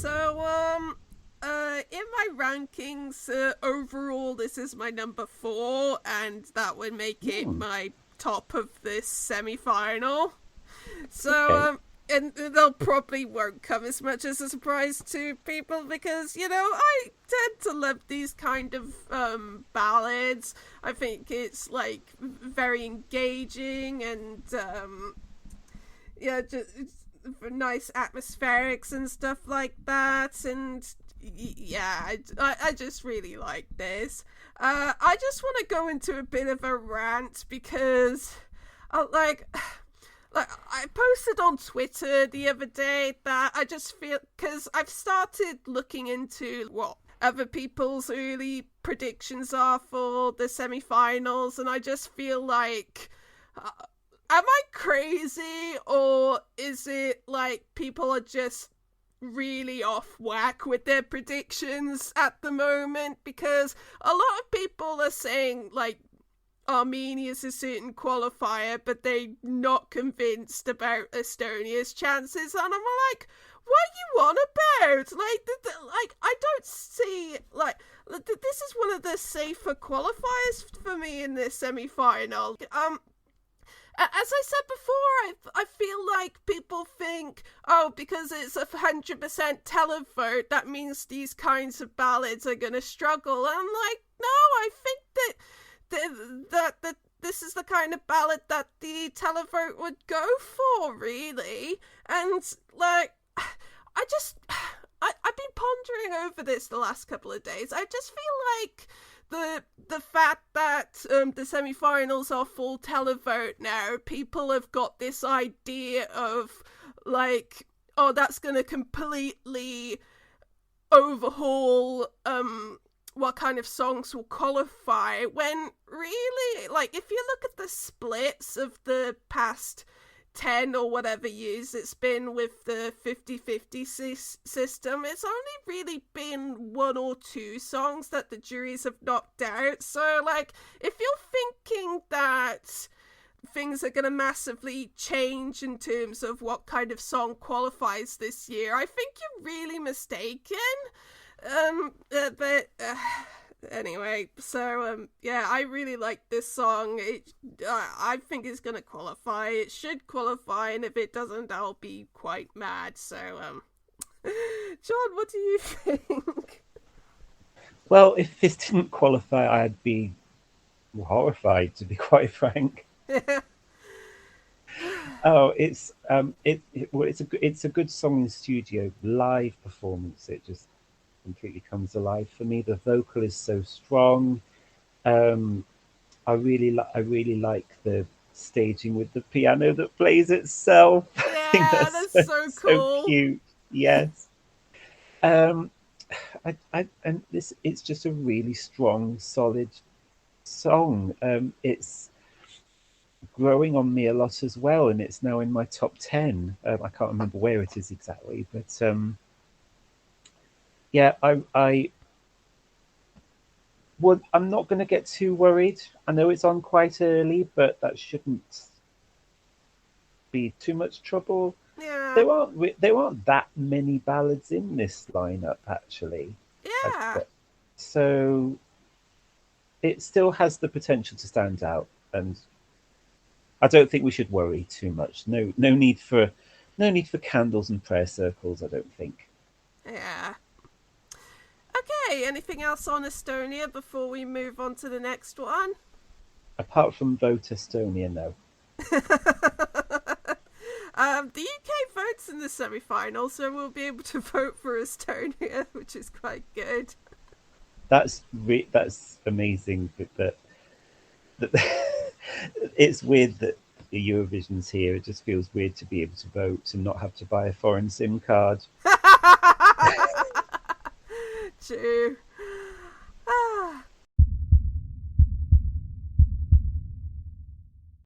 In my rankings, overall, this is my number 4, and that would make it Hmm. my top of this semi-final. Okay. And they'll probably won't come as much as a surprise to people because, I tend to love these kind of ballads. I think it's like very engaging and just nice atmospherics and stuff like that. And yeah, I just really like this. I just want to go into a bit of a rant because, like, like I posted on Twitter the other day that I just feel because I've started looking into what other people's early predictions are for the semi-finals, and I just feel like, am I crazy or is it like people are just really off whack with their predictions at the moment? Because a lot of people are saying like Armenia's a certain qualifier, but they're not convinced about Estonia's chances. And I'm like, what are you on about? Like I don't see like this is one of the safer qualifiers for me in this semi-final. As I said before, I feel like people think, oh, because it's 100% televote, that means these kinds of ballads are going to struggle. And I'm like, no, I think that this is the kind of ballad that the televote would go for, really. And like, I've been pondering over this the last couple of days. I just feel like the fact that the semi-finals are full televote now, people have got this idea of like, oh, that's going to completely overhaul what kind of songs will qualify, when really, like, if you look at the splits of the past 10 or whatever years it's been with the 50-50 system, it's only really been one or two songs that the juries have knocked out. So, like, if you're thinking that things are going to massively change in terms of what kind of song qualifies this year, I think you're really mistaken. But anyway, so yeah, I really like this song. I think it's gonna qualify. It should qualify, and if it doesn't, I'll be quite mad. So John, what do you think? Well, if this didn't qualify, I'd be horrified, to be quite frank. Oh, it's a good song in studio. Live performance, it just completely comes alive for me. The vocal is so strong. Um, I really like the staging with the piano that plays itself. I think Yeah, that's that's so so cool. cute. Yes. Um, and this it's just a really strong, solid song. It's growing on me a lot as well, and it's now in my top 10. I can't remember where it is exactly, but yeah, I'm not going to get too worried. I know it's on quite early, but that shouldn't be too much trouble. Yeah, There aren't that many ballads in this lineup actually. I, yeah. so it still has the potential to stand out, and I don't think we should worry too much. No need for candles and prayer circles. I don't think. Yeah. Okay, anything else on Estonia before we move on to the next one? Apart from vote Estonia, no. The UK votes in the semi-final, so we'll be able to vote for Estonia, which is quite good. That's amazing. That it's weird that the Eurovision's here. It just feels weird to be able to vote and not have to buy a foreign SIM card. True.